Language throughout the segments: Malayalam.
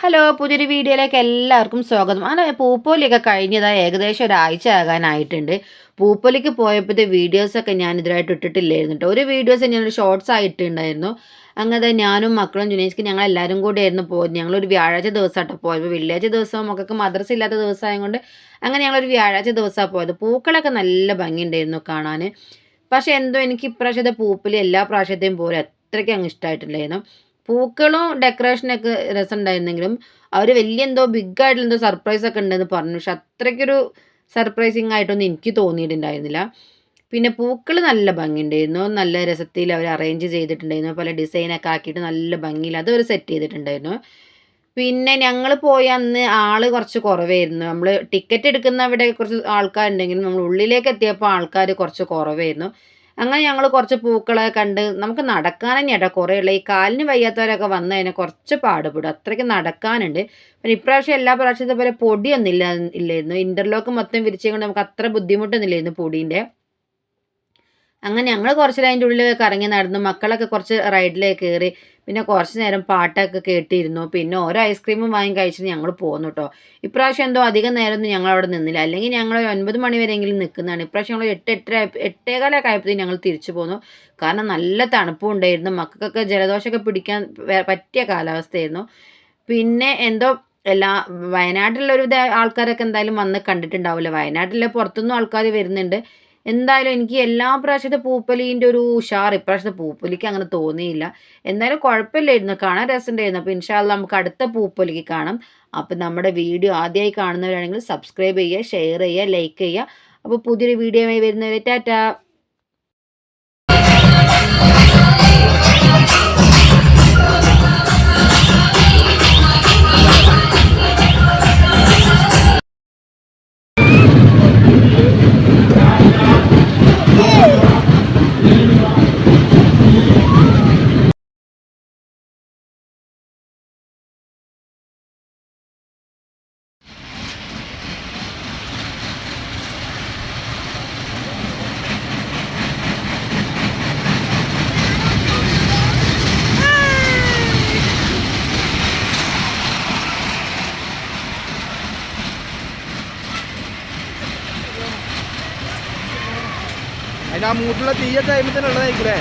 ഹലോ പുതിയൊരു വീഡിയോയിലേക്ക് എല്ലാവർക്കും സ്വാഗതം. അങ്ങനെ പൂപ്പൊലിയൊക്കെ കഴിഞ്ഞതായി ഏകദേശം ഒരാഴ്ച ആകാനായിട്ടുണ്ട്. പൂപ്പൊലിക്ക് പോയപ്പോഴത്തെ വീഡിയോസൊക്കെ ഞാൻ ഇതിലായിട്ട് ഇട്ടിട്ടില്ലായിരുന്നു കേട്ടോ. ഒരു വീഡിയോസ് ഞാനൊരു ഷോർട്സ് ആയിട്ടുണ്ടായിരുന്നു. അങ്ങനെ ഞാനും മക്കളും ജുനൈസ്ക്ക് ഞങ്ങൾ എല്ലാവരും കൂടെ ആയിരുന്നു പോയത്. ഞങ്ങളൊരു വ്യാഴാഴ്ച ദിവസമായിട്ടോ പോയത്. വെള്ളിയാഴ്ച ദിവസം മക്കൾക്ക് മദ്രസ ഇല്ലാത്ത ദിവസമായതുകൊണ്ട് അങ്ങനെ ഞങ്ങളൊരു വ്യാഴാഴ്ച ദിവസമാണ് പോയത്. പൂക്കളൊക്കെ നല്ല ഭംഗിയുണ്ടായിരുന്നു കാണാൻ. പക്ഷേ എന്തോ എനിക്ക് ഇപ്രാവശ്യത്തെ പൂപ്പൊലി എല്ലാ പ്രാവശ്യത്തെയും പോലെ അത്രയ്ക്ക് അങ്ങ് ഇഷ്ടമായിട്ടില്ലായിരുന്നു. പൂക്കളും ഡെക്കറേഷനൊക്കെ രസമുണ്ടായിരുന്നെങ്കിലും അവർ വലിയ എന്തോ ബിഗ് ആയിട്ടുള്ള എന്തോ സർപ്രൈസ് ഒക്കെ ഉണ്ടെന്ന് പറഞ്ഞു. പക്ഷെ അത്രയ്ക്കൊരു സർപ്രൈസിങ് ആയിട്ടൊന്നും എനിക്ക് തോന്നിയിട്ടുണ്ടായിരുന്നില്ല. പിന്നെ പൂക്കൾ നല്ല ഭംഗിയുണ്ടായിരുന്നു. നല്ല രസത്തിൽ അവർ അറേഞ്ച് ചെയ്തിട്ടുണ്ടായിരുന്നു. പല ഡിസൈനൊക്കെ ആക്കിയിട്ട് നല്ല ഭംഗിയിൽ അതവർ സെറ്റ് ചെയ്തിട്ടുണ്ടായിരുന്നു. പിന്നെ ഞങ്ങൾ പോയ അന്ന് ആള് കുറച്ച് കുറവായിരുന്നു. നമ്മൾ ടിക്കറ്റ് എടുക്കുന്ന അവിടെ കുറച്ച് ആൾക്കാരുണ്ടെങ്കിലും നമ്മൾ ഉള്ളിലേക്ക് എത്തിയപ്പോൾ ആൾക്കാർ കുറച്ച് കുറവായിരുന്നു. അങ്ങനെ ഞങ്ങൾ കുറച്ച് പൂക്കളെ കണ്ട് നമുക്ക് നടക്കാൻ തന്നെയാട്ടോ കുറേ ഉള്ളത്. ഈ കാലിന് വയ്യാത്തവരൊക്കെ വന്ന് കഴിഞ്ഞാൽ കുറച്ച് പാടുപെടും. അത്രയ്ക്ക് നടക്കാനുണ്ട്. പിന്നെ ഇപ്രാവശ്യം എല്ലാ പ്രാവശ്യത്തെ പോലെ പൊടിയൊന്നും ഇല്ലായിരുന്നു. ഇന്റർലോക്ക് മൊത്തം വിരിച്ചുകൊണ്ട് നമുക്ക് അത്ര ബുദ്ധിമുട്ടൊന്നും ഇല്ലായിരുന്നു പൊടീൻ്റെ. അങ്ങനെ ഞങ്ങൾ കുറച്ച് നേരം അതിൻ്റെ ഉള്ളിലൊക്കെ കറങ്ങി നടന്നു. മക്കളൊക്കെ കുറച്ച് റൈഡിലേക്ക് കയറി. പിന്നെ കുറച്ച് നേരം പാട്ടൊക്കെ കേട്ടിരുന്നു. പിന്നെ ഓരോ ഐസ്ക്രീമും വാങ്ങി കഴിച്ചിട്ട് ഞങ്ങൾ പോന്നു കേട്ടോ. ഇപ്രാവശ്യം എന്തോ അധികം നേരമൊന്നും ഞങ്ങൾ അവിടെ നിന്നില്ല. അല്ലെങ്കിൽ ഞങ്ങൾ 9 മണി വരെയെങ്കിലും നിൽക്കുന്നതാണ്. ഇപ്രാവശ്യം ഞങ്ങൾ 8:15 ആയപ്പോഴത്തേക്കും ഞങ്ങൾ തിരിച്ചു പോന്നു. കാരണം നല്ല തണുപ്പും ഉണ്ടായിരുന്നു. മക്കൾക്കൊക്കെ ജലദോഷമൊക്കെ പിടിക്കാൻ പറ്റിയ കാലാവസ്ഥയായിരുന്നു. പിന്നെ എന്തോ എല്ലാ വയനാട്ടിലുള്ള ഒരു ആൾക്കാരൊക്കെ എന്തായാലും വന്ന് കണ്ടിട്ടുണ്ടാവില്ല. വയനാട്ടിലെ പുറത്തുനിന്നും ആൾക്കാർ വരുന്നുണ്ട്. എന്തായാലും എനിക്ക് എല്ലാ പ്രാവശ്യത്തെ പൂപ്പൊലീൻ്റെ ഒരു ഉഷാർ ഇപ്രാവശ്യത്തെ പൂപ്പൊലിക്ക് അങ്ങനെ തോന്നിയില്ല. എന്തായാലും കുഴപ്പമില്ലായിരുന്നു. കാണാൻ രസമുണ്ടായിരുന്നു. അപ്പോൾ ഇൻഷാ അള്ളാ നമുക്ക് അടുത്ത പൂപ്പൊലിക്ക് കാണാം. അപ്പോൾ നമ്മുടെ വീഡിയോ ആദ്യമായി കാണുന്നവരാണെങ്കിൽ സബ്സ്ക്രൈബ് ചെയ്യുക, ഷെയർ ചെയ്യുക, ലൈക്ക് ചെയ്യുക. അപ്പോൾ പുതിയൊരു വീഡിയോയുമായി വരുന്നവരെ ടാറ്റാ. അതിന് ആ മൂട്ടുള്ള തീയ ടൈമിൽ തന്നെ ഉള്ളതായിരിക്കൂലേ?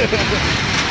Thank you.